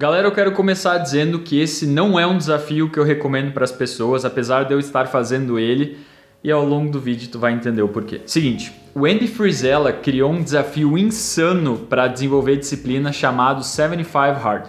Galera, eu quero começar dizendo que esse não é um desafio que eu recomendo para as pessoas, apesar de eu estar fazendo ele, e ao longo do vídeo tu vai entender o porquê. Seguinte, o Andy Frisella criou um desafio insano para desenvolver disciplina chamado 75 Hard.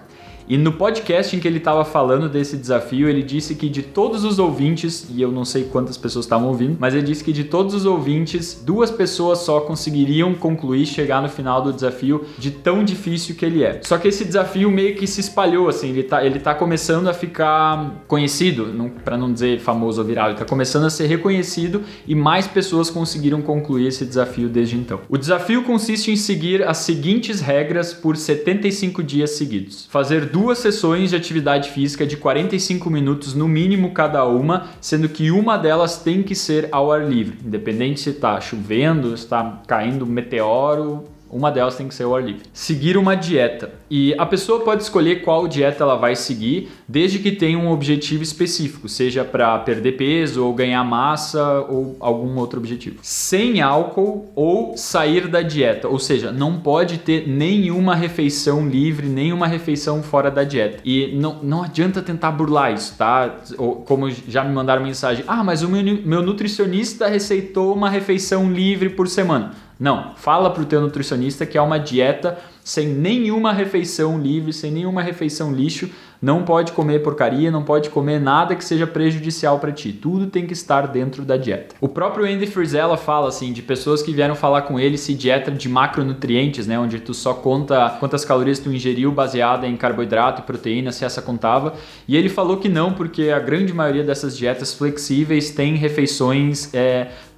E no podcast em que ele estava falando desse desafio, ele disse que de todos os ouvintes, e eu não sei quantas pessoas estavam ouvindo, mas ele disse que de todos os ouvintes, 2 pessoas só conseguiriam concluir, chegar no final do desafio, de tão difícil que ele é. Só que esse desafio meio que se espalhou, assim, ele tá começando a ficar conhecido, para não dizer famoso ou viral, ele tá começando a ser reconhecido e mais pessoas conseguiram concluir esse desafio desde então. O desafio consiste em seguir as seguintes regras por 75 dias seguidos. Fazer 2 sessões de atividade física de 45 minutos no mínimo cada uma, sendo que uma delas tem que ser ao ar livre. Independente se está chovendo, se está caindo um meteoro, uma delas tem que ser ao ar livre. Seguir uma dieta. E a pessoa pode escolher qual dieta ela vai seguir, desde que tenha um objetivo específico, seja para perder peso ou ganhar massa ou algum outro objetivo. Sem álcool ou sair da dieta, ou seja, não pode ter nenhuma refeição livre, nenhuma refeição fora da dieta. E não adianta tentar burlar isso, tá? Ou, como já me mandaram mensagem, mas o meu nutricionista receitou uma refeição livre por semana. Não, fala pro teu nutricionista que é uma dieta sem nenhuma refeição livre, sem nenhuma refeição lixo, não pode comer porcaria, não pode comer nada que seja prejudicial para ti, tudo tem que estar dentro da dieta. O próprio Andy Frisella fala assim, de pessoas que vieram falar com ele se dieta de macronutrientes, né, onde tu só conta quantas calorias tu ingeriu baseada em carboidrato e proteína, se essa contava, e ele falou que não, porque a grande maioria dessas dietas flexíveis tem refeições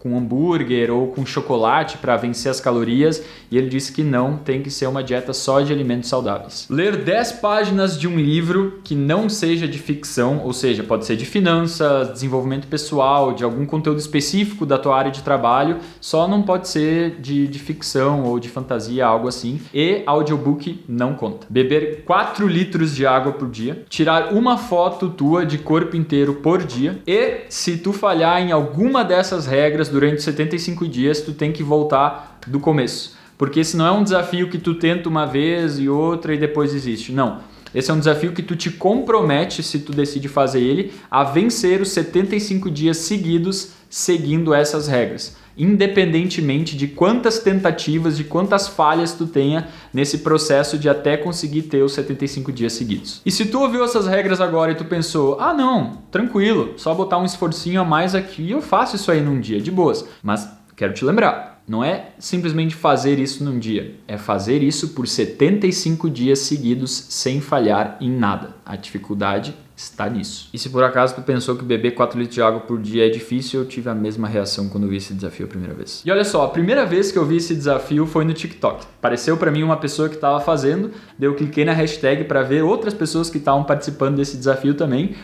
com hambúrguer ou com chocolate para vencer as calorias, e ele disse que não, tem que ser uma dieta só de alimentos saudáveis. Ler 10 páginas de um livro que não seja de ficção, ou seja, pode ser de finanças, desenvolvimento pessoal, de algum conteúdo específico da tua área de trabalho, só não pode ser de ficção ou de fantasia, algo assim. E audiobook não conta. Beber 4 litros de água por dia, tirar uma foto tua de corpo inteiro por dia, e se tu falhar em alguma dessas regras durante 75 dias, tu tem que voltar do começo. Porque esse não é um desafio que tu tenta uma vez e outra e depois desiste. Não. Esse é um desafio que tu te compromete, se tu decide fazer ele, a vencer os 75 dias seguidos seguindo essas regras. Independentemente de quantas tentativas, de quantas falhas tu tenha nesse processo de até conseguir ter os 75 dias seguidos. E se tu ouviu essas regras agora e tu pensou, não, tranquilo, só botar um esforcinho a mais aqui e eu faço isso aí num dia, de boas. Mas quero te lembrar, não é simplesmente fazer isso num dia, é fazer isso por 75 dias seguidos sem falhar em nada. A dificuldade está nisso. E se por acaso tu pensou que beber 4 litros de água por dia é difícil, eu tive a mesma reação quando eu vi esse desafio a primeira vez. E olha só, a primeira vez que eu vi esse desafio foi no TikTok. Apareceu pra mim uma pessoa que estava fazendo, daí eu cliquei na hashtag para ver outras pessoas que estavam participando desse desafio também.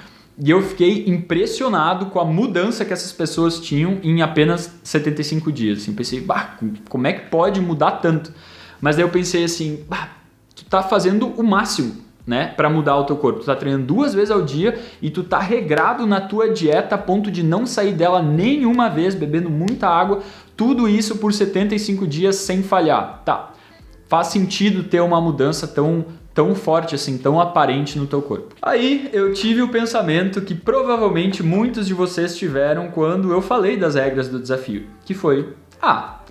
E eu fiquei impressionado com a mudança que essas pessoas tinham em apenas 75 dias. Assim, pensei, como é que pode mudar tanto? Mas daí eu pensei assim, tu tá fazendo o máximo, né, para mudar o teu corpo. Tu tá treinando 2 vezes ao dia e tu tá regrado na tua dieta a ponto de não sair dela nenhuma vez, bebendo muita água. Tudo isso por 75 dias sem falhar. Tá, faz sentido ter uma mudança tão forte assim, tão aparente no teu corpo. Aí eu tive o pensamento que provavelmente muitos de vocês tiveram quando eu falei das regras do desafio, que foi,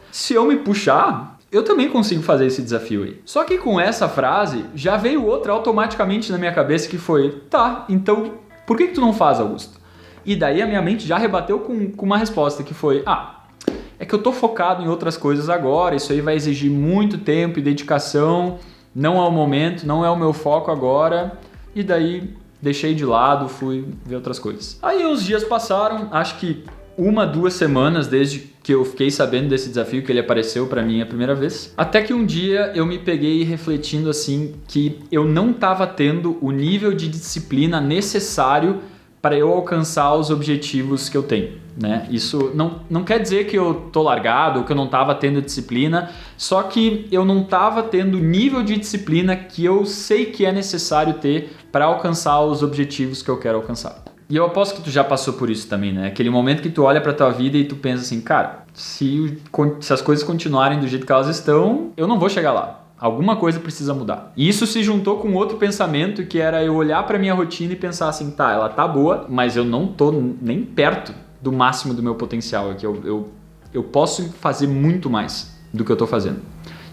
se eu me puxar, eu também consigo fazer esse desafio aí. Só que com essa frase, já veio outra automaticamente na minha cabeça que foi, então por que tu não faz, Augusto? E daí a minha mente já rebateu com uma resposta que foi, é que eu tô focado em outras coisas agora, isso aí vai exigir muito tempo e dedicação, não é o momento, não é o meu foco agora, e daí deixei de lado, fui ver outras coisas. Aí uns dias passaram, acho que 1-2 semanas desde que eu fiquei sabendo desse desafio, que ele apareceu pra mim a primeira vez, até que um dia eu me peguei refletindo assim, que eu não estava tendo o nível de disciplina necessário para eu alcançar os objetivos que eu tenho, né? Isso não quer dizer que eu tô largado ou que eu não estava tendo disciplina, só que eu não estava tendo o nível de disciplina que eu sei que é necessário ter para alcançar os objetivos que eu quero alcançar. E eu aposto que tu já passou por isso também, né? Aquele momento que tu olha pra tua vida e tu pensa assim, cara, se as coisas continuarem do jeito que elas estão, eu não vou chegar lá. Alguma coisa precisa mudar. E isso se juntou com outro pensamento, que era eu olhar para minha rotina e pensar assim, tá, ela tá boa, mas eu não tô nem perto do máximo do meu potencial aqui. Eu posso fazer muito mais do que eu tô fazendo.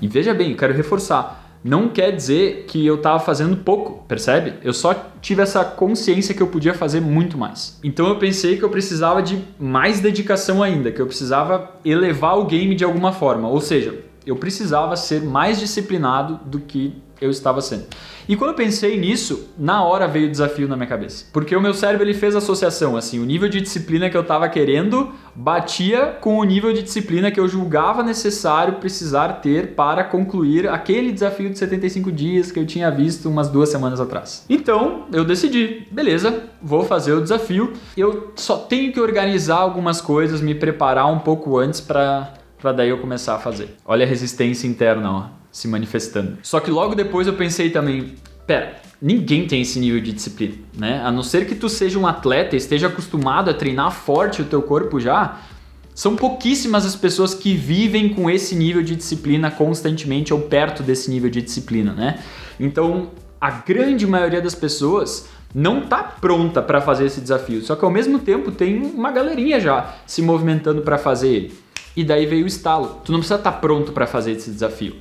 E veja bem, eu quero reforçar. Não quer dizer que eu estava fazendo pouco, percebe? Eu só tive essa consciência que eu podia fazer muito mais. Então eu pensei que eu precisava de mais dedicação ainda, que eu precisava elevar o game de alguma forma. Ou seja, eu precisava ser mais disciplinado do que eu estava sendo. E quando eu pensei nisso, na hora veio o desafio na minha cabeça. Porque o meu cérebro ele fez associação, assim, o nível de disciplina que eu estava querendo batia com o nível de disciplina que eu julgava necessário precisar ter para concluir aquele desafio de 75 dias que eu tinha visto umas 2 semanas atrás. Então, eu decidi, beleza, vou fazer o desafio. Eu só tenho que organizar algumas coisas, me preparar um pouco antes para daí eu começar a fazer. Olha a resistência interna, ó, se manifestando. Só que logo depois eu pensei também, pera, ninguém tem esse nível de disciplina, né? A não ser que tu seja um atleta, esteja acostumado a treinar forte o teu corpo já, são pouquíssimas as pessoas que vivem com esse nível de disciplina constantemente ou perto desse nível de disciplina, né? Então, a grande maioria das pessoas não tá pronta para fazer esse desafio, só que ao mesmo tempo tem uma galerinha já se movimentando para fazer ele. E daí veio o estalo. Tu não precisa estar pronto para fazer esse desafio.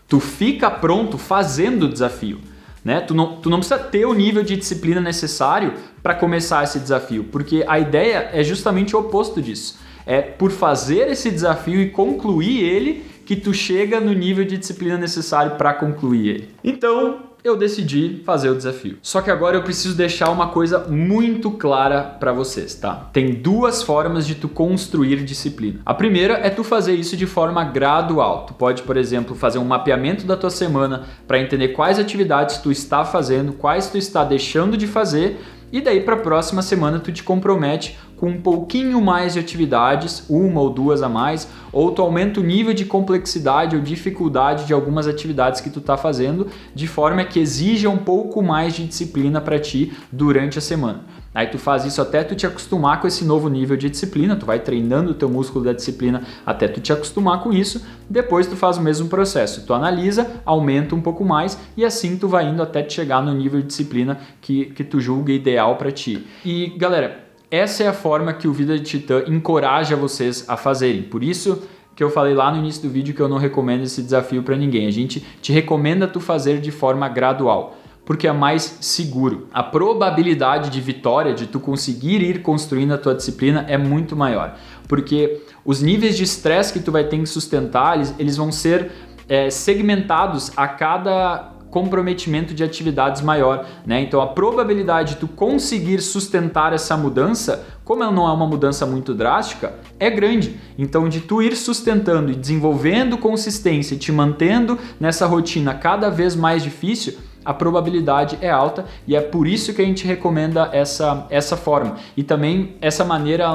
Tu fica pronto fazendo o desafio, né? Tu não precisa ter o nível de disciplina necessário para começar esse desafio, porque a ideia é justamente o oposto disso. É por fazer esse desafio e concluir ele que tu chega no nível de disciplina necessário para concluir ele. Então, eu decidi fazer o desafio. Só que agora eu preciso deixar uma coisa muito clara para vocês, tá? Tem 2 formas de tu construir disciplina. A primeira é tu fazer isso de forma gradual. Tu pode, por exemplo, fazer um mapeamento da tua semana para entender quais atividades tu está fazendo, quais tu está deixando de fazer, e daí para a próxima semana tu te compromete com um pouquinho mais de atividades, 1 ou 2 a mais, ou tu aumenta o nível de complexidade ou dificuldade de algumas atividades que tu está fazendo, de forma que exija um pouco mais de disciplina para ti durante a semana. Aí tu faz isso até tu te acostumar com esse novo nível de disciplina, tu vai treinando o teu músculo da disciplina até tu te acostumar com isso, depois tu faz o mesmo processo, tu analisa, aumenta um pouco mais e assim tu vai indo até te chegar no nível de disciplina que tu julga ideal para ti. E galera, essa é a forma que o Vida de Titã encoraja vocês a fazerem. Por isso que eu falei lá no início do vídeo que eu não recomendo esse desafio para ninguém. A gente te recomenda tu fazer de forma gradual, porque é mais seguro. A probabilidade de vitória, de tu conseguir ir construindo a tua disciplina é muito maior. Porque os níveis de estresse que tu vai ter que sustentar, eles vão ser segmentados a cada comprometimento de atividades maior, né? Então a probabilidade de tu conseguir sustentar essa mudança, como ela não é uma mudança muito drástica, é grande. Então de tu ir sustentando e desenvolvendo consistência e te mantendo nessa rotina cada vez mais difícil, a probabilidade é alta e é por isso que a gente recomenda essa forma. E também essa maneira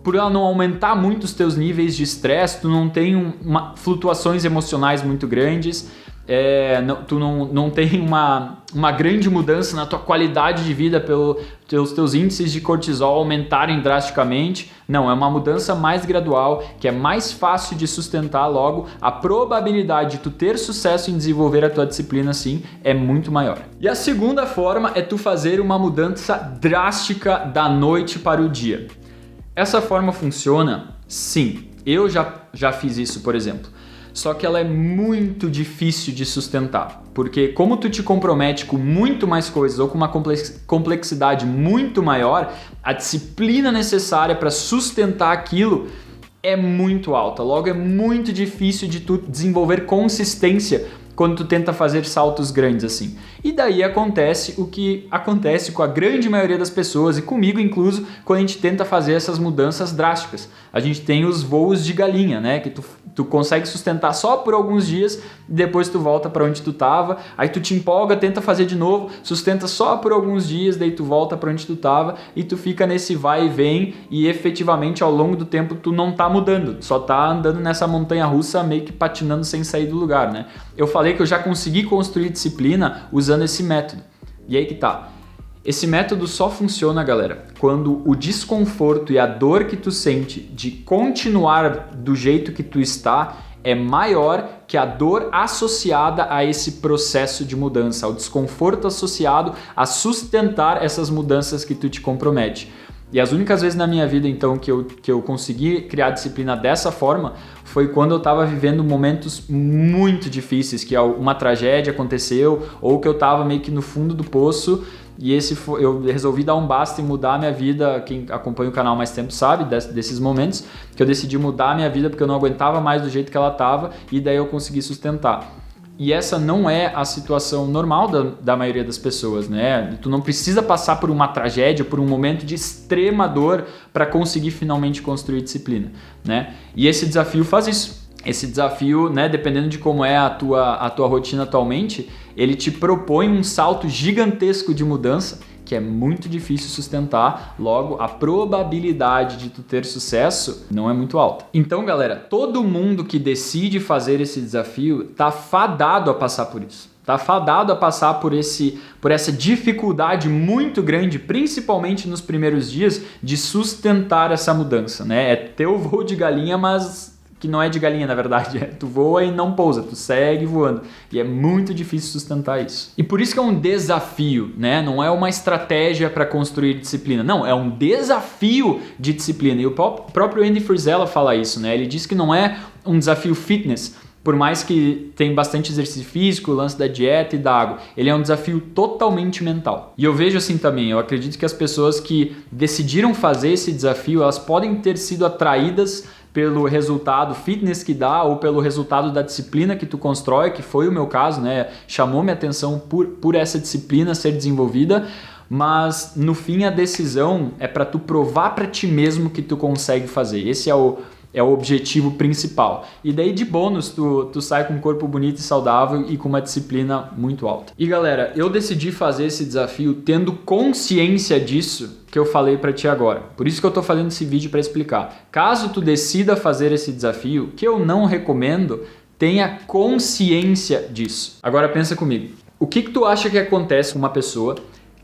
por ela não aumentar muito os teus níveis de estresse, tu não tem flutuações emocionais muito grandes, tu não tem uma grande mudança na tua qualidade de vida pelos teus índices de cortisol aumentarem drasticamente. Não, é uma mudança mais gradual, que é mais fácil de sustentar. Logo, a probabilidade de tu ter sucesso em desenvolver a tua disciplina assim é muito maior. E a segunda forma é tu fazer uma mudança drástica da noite para o dia. Essa forma funciona? Sim, eu já fiz isso, por exemplo. Só que ela é muito difícil de sustentar, porque como tu te compromete com muito mais coisas ou com uma complexidade muito maior, a disciplina necessária para sustentar aquilo é muito alta. Logo, é muito difícil de tu desenvolver consistência quando tu tenta fazer saltos grandes assim. E daí acontece o que acontece com a grande maioria das pessoas e comigo incluso, quando a gente tenta fazer essas mudanças drásticas. A gente tem os voos de galinha, né? Que tu consegue sustentar só por alguns dias e depois tu volta para onde tu tava, aí tu te empolga, tenta fazer de novo, sustenta só por alguns dias, daí tu volta para onde tu tava e tu fica nesse vai e vem e efetivamente ao longo do tempo tu não tá mudando, só tá andando nessa montanha russa meio que patinando sem sair do lugar, né? Eu falei que eu já consegui construir disciplina usando esse método. E aí que tá. Esse método só funciona, galera, quando o desconforto e a dor que tu sente de continuar do jeito que tu está é maior que a dor associada a esse processo de mudança, ao desconforto associado a sustentar essas mudanças que tu te compromete. E as únicas vezes na minha vida, então, que eu consegui criar disciplina dessa forma foi quando eu estava vivendo momentos muito difíceis, que uma tragédia aconteceu ou que eu estava meio que no fundo do poço e eu resolvi dar um basta e mudar a minha vida. Quem acompanha o canal há mais tempo sabe desses momentos que eu decidi mudar a minha vida porque eu não aguentava mais do jeito que ela estava e daí eu consegui sustentar. E essa não é a situação normal da maioria das pessoas, né? Tu não precisa passar por uma tragédia, por um momento de extrema dor para conseguir finalmente construir disciplina, né? E esse desafio faz isso. Esse desafio, né, dependendo de como é a tua rotina atualmente, ele te propõe um salto gigantesco de mudança que é muito difícil sustentar, logo a probabilidade de tu ter sucesso não é muito alta. Então, galera, todo mundo que decide fazer esse desafio tá fadado a passar por isso. Tá fadado a passar por essa dificuldade muito grande, principalmente nos primeiros dias, de sustentar essa mudança, né? É ter o voo de galinha, mas que não é de galinha, na verdade. Tu voa e não pousa, tu segue voando. E é muito difícil sustentar isso. E por isso que é um desafio, né? Não é uma estratégia para construir disciplina. Não, é um desafio de disciplina. E o próprio Andy Frisella fala isso, né? Ele diz que não é um desafio fitness, por mais que tem bastante exercício físico, o lance da dieta e da água. Ele é um desafio totalmente mental. E eu vejo assim também, eu acredito que as pessoas que decidiram fazer esse desafio, elas podem ter sido atraídas pelo resultado fitness que dá ou pelo resultado da disciplina que tu constrói, que foi o meu caso, né? Chamou minha atenção por essa disciplina ser desenvolvida, mas no fim a decisão é para tu provar para ti mesmo que tu consegue fazer. Esse é o objetivo principal. E daí de bônus tu sai com um corpo bonito e saudável e com uma disciplina muito alta. E galera, eu decidi fazer esse desafio tendo consciência disso que eu falei para ti agora. Por isso que eu tô fazendo esse vídeo para explicar. Caso tu decida fazer esse desafio, que eu não recomendo, tenha consciência disso. Agora pensa comigo. O que tu acha que acontece com uma pessoa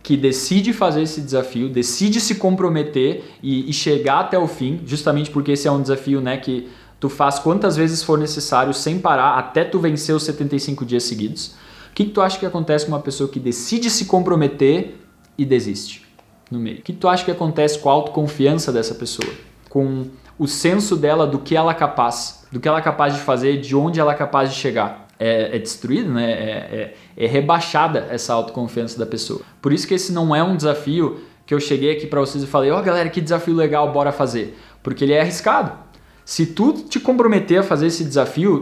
que decide fazer esse desafio, decide se comprometer e chegar até o fim, justamente porque esse é um desafio, né, que tu faz quantas vezes for necessário sem parar até tu vencer os 75 dias seguidos. O que tu acha que acontece com uma pessoa que decide se comprometer e desiste no meio? O que tu acha que acontece com a autoconfiança dessa pessoa? Com o senso dela do que ela é capaz, do que ela é capaz de fazer, de onde ela é capaz de chegar? É destruído, né? É rebaixada essa autoconfiança da pessoa. Por isso que esse não é um desafio que eu cheguei aqui para vocês e falei, ó, galera, que desafio legal, bora fazer. Porque ele é arriscado. Se tu te comprometer a fazer esse desafio,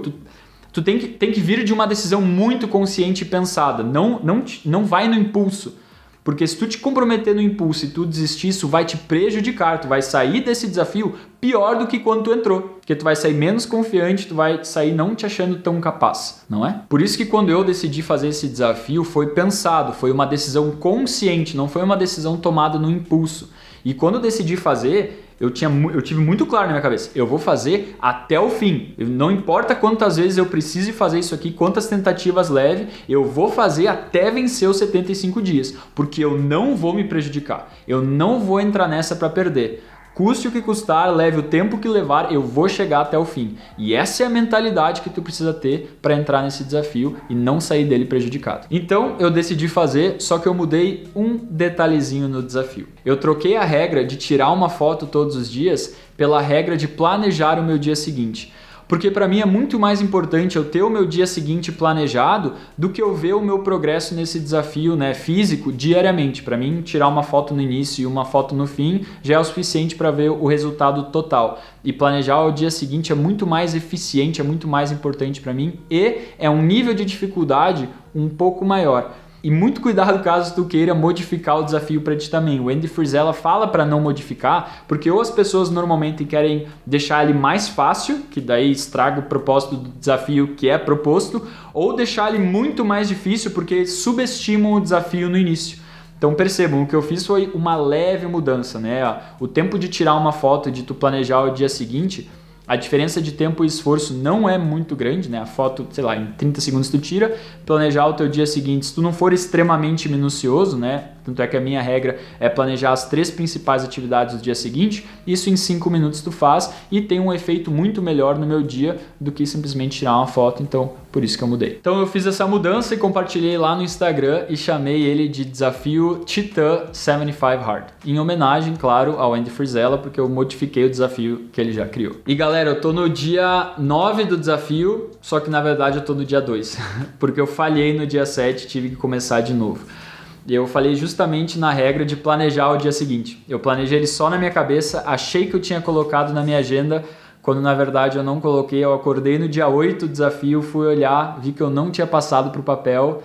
tu tem que vir de uma decisão muito consciente e pensada. Não vai no impulso. Porque se tu te comprometer no impulso e tu desistir, isso vai te prejudicar. Tu vai sair desse desafio pior do que quando tu entrou. Porque tu vai sair menos confiante, tu vai sair não te achando tão capaz, não é? Por isso que quando eu decidi fazer esse desafio, foi pensado, foi uma decisão consciente, não foi uma decisão tomada no impulso. E quando eu decidi fazer, eu tive muito claro na minha cabeça, eu vou fazer até o fim. Não importa quantas vezes eu precise fazer isso aqui, quantas tentativas leve, eu vou fazer até vencer os 75 dias, porque eu não vou me prejudicar. Eu não vou entrar nessa para perder. Custe o que custar, leve o tempo que levar, eu vou chegar até o fim. E essa é a mentalidade que tu precisa ter para entrar nesse desafio e não sair dele prejudicado. Então eu decidi fazer, só que eu mudei um detalhezinho no desafio. Eu troquei a regra de tirar uma foto todos os dias pela regra de planejar o meu dia seguinte. Porque para mim é muito mais importante eu ter o meu dia seguinte planejado do que eu ver o meu progresso nesse desafio, né, físico diariamente. Para mim, tirar uma foto no início e uma foto no fim já é o suficiente para ver o resultado total. E planejar o dia seguinte é muito mais eficiente, é muito mais importante para mim e é um nível de dificuldade um pouco maior. E muito cuidado caso tu queira modificar o desafio para ti também. O Andy Frisella fala para não modificar, porque ou as pessoas normalmente querem deixar ele mais fácil, que daí estraga o propósito do desafio que é proposto, ou deixar ele muito mais difícil, porque subestimam o desafio no início. Então percebam, o que eu fiz foi uma leve mudança, né? O tempo de tirar uma foto e de tu planejar o dia seguinte, a diferença de tempo e esforço não é muito grande, né? A foto, sei lá, em 30 segundos tu tira, planejar o teu dia seguinte, se tu não for extremamente minucioso, né? Tanto é que a minha regra é planejar as 3 principais atividades do dia seguinte. Isso em 5 minutos tu faz e tem um efeito muito melhor no meu dia do que simplesmente tirar uma foto. Então, por isso que eu mudei. Então eu fiz essa mudança e compartilhei lá no Instagram e chamei ele de Desafio Titã 75 Hard. Em homenagem, claro, ao Andy Frisella, porque eu modifiquei o desafio que ele já criou. E galera, eu tô no dia 9 do desafio, só que na verdade eu tô no dia 2, porque eu falhei no dia 7 e tive que começar de novo. E eu falei justamente na regra de planejar o dia seguinte. Eu planejei ele só na minha cabeça, achei que eu tinha colocado na minha agenda, quando na verdade eu não coloquei. Eu acordei no dia 8 do desafio, fui olhar, vi que eu não tinha passado para o papel.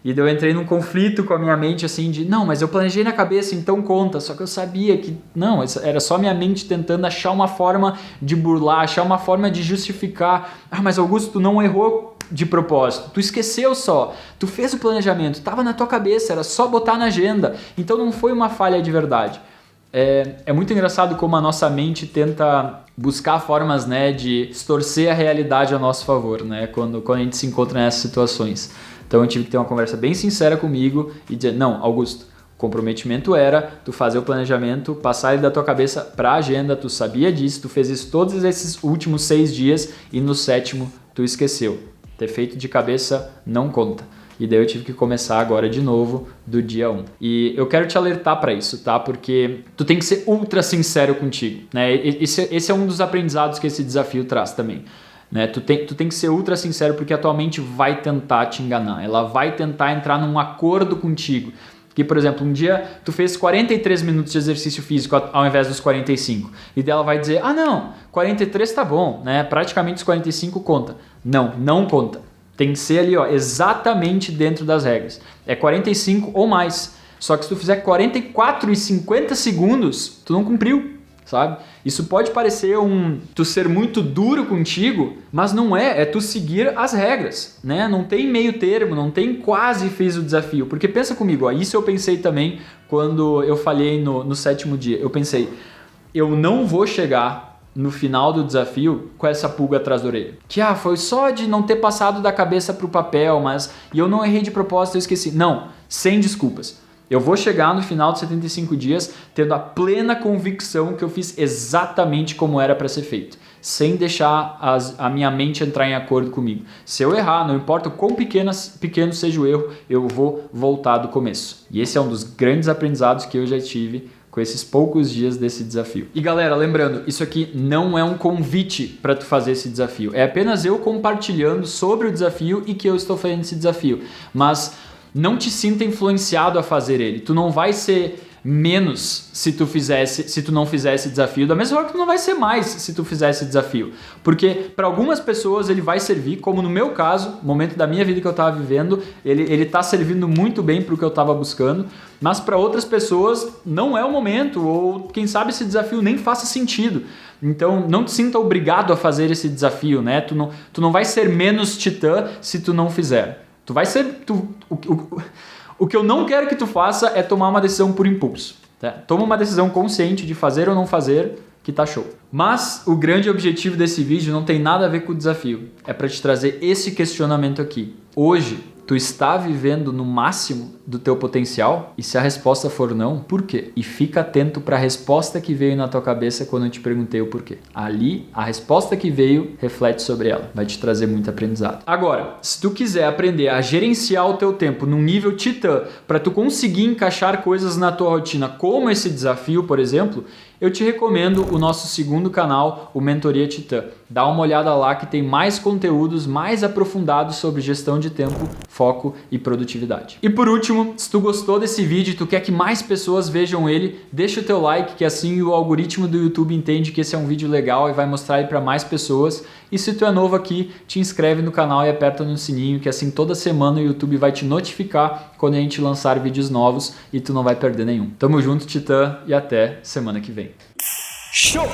E daí eu entrei num conflito com a minha mente assim de, não, mas eu planejei na cabeça, então conta. Só que eu sabia que, não, era só minha mente tentando achar uma forma de burlar, achar uma forma de justificar. Ah, mas Augusto, tu não errou de propósito, tu esqueceu só, tu fez o planejamento, estava na tua cabeça, era só botar na agenda. Então não foi uma falha de verdade. É muito engraçado como a nossa mente tenta buscar formas, né, de distorcer a realidade a nosso favor, né, quando a gente se encontra nessas situações. Então eu tive que ter uma conversa bem sincera comigo e dizer, não, Augusto, o comprometimento era tu fazer o planejamento, passar ele da tua cabeça para a agenda, tu sabia disso, tu fez isso todos esses últimos 6 dias e no 7º tu esqueceu. Ter feito de cabeça não conta. E daí eu tive que começar agora de novo do dia 1. E eu quero te alertar para isso, tá? Porque tu tem que ser ultra sincero contigo, né? Esse é um dos aprendizados que esse desafio traz também. Né? Tu tem que ser ultra sincero porque a tua mente vai tentar te enganar. Ela vai tentar entrar num acordo contigo. Que, por exemplo, um dia tu fez 43 minutos de exercício físico ao invés dos 45. E daí ela vai dizer, ah não, 43 tá bom, né? Praticamente os 45 conta. Não conta. Tem que ser ali, ó, exatamente dentro das regras. É 45 ou mais. Só que se tu fizer 44 e 50 segundos, tu não cumpriu, sabe? Isso pode parecer tu ser muito duro contigo, mas não é tu seguir as regras, né? Não tem meio termo, não tem quase fiz o desafio. Porque pensa comigo, ó, isso eu pensei também quando eu falhei no 7º dia. Eu pensei, eu não vou chegar no final do desafio com essa pulga atrás da orelha. Que foi só de não ter passado da cabeça pro papel, e eu não errei de propósito, eu esqueci. Não, sem desculpas. Eu vou chegar no final dos 75 dias tendo a plena convicção que eu fiz exatamente como era para ser feito, sem deixar a minha mente entrar em acordo comigo. Se eu errar, não importa o quão pequeno seja o erro, eu vou voltar do começo. E esse é um dos grandes aprendizados que eu já tive com esses poucos dias desse desafio. E galera, lembrando, isso aqui não é um convite para tu fazer esse desafio. É apenas eu compartilhando sobre o desafio e que eu estou fazendo esse desafio. Mas não te sinta influenciado a fazer ele. Tu não vai ser menos se tu não fizer esse desafio, da mesma forma que tu não vai ser mais se tu fizer esse desafio. Porque para algumas pessoas ele vai servir, como no meu caso, o momento da minha vida que eu estava vivendo, ele tá servindo muito bem para o que eu estava buscando, mas para outras pessoas não é o momento, ou quem sabe esse desafio nem faça sentido. Então não te sinta obrigado a fazer esse desafio, né? Tu não vai ser menos titã se tu não fizer. Tu vai ser... O que eu não quero que tu faça é tomar uma decisão por impulso. Tá? Toma uma decisão consciente de fazer ou não fazer, que tá show. Mas o grande objetivo desse vídeo não tem nada a ver com o desafio. É para te trazer esse questionamento aqui. Hoje, tu está vivendo no máximo do teu potencial? E se a resposta for não, por quê? E fica atento para a resposta que veio na tua cabeça quando eu te perguntei o porquê. Ali, a resposta que veio, reflete sobre ela. Vai te trazer muito aprendizado. Agora, se tu quiser aprender a gerenciar o teu tempo num nível titã, para tu conseguir encaixar coisas na tua rotina, como esse desafio, por exemplo, eu te recomendo o nosso segundo canal, o Mentoria Titã. Dá uma olhada lá que tem mais conteúdos mais aprofundados sobre gestão de tempo, foco e produtividade. E por último, se tu gostou desse vídeo e tu quer que mais pessoas vejam ele, deixa o teu like, que assim o algoritmo do YouTube entende que esse é um vídeo legal e vai mostrar ele para mais pessoas. E se tu é novo aqui, te inscreve no canal e aperta no sininho, que assim toda semana o YouTube vai te notificar quando a gente lançar vídeos novos e tu não vai perder nenhum. Tamo junto, Titã, e até semana que vem. Show!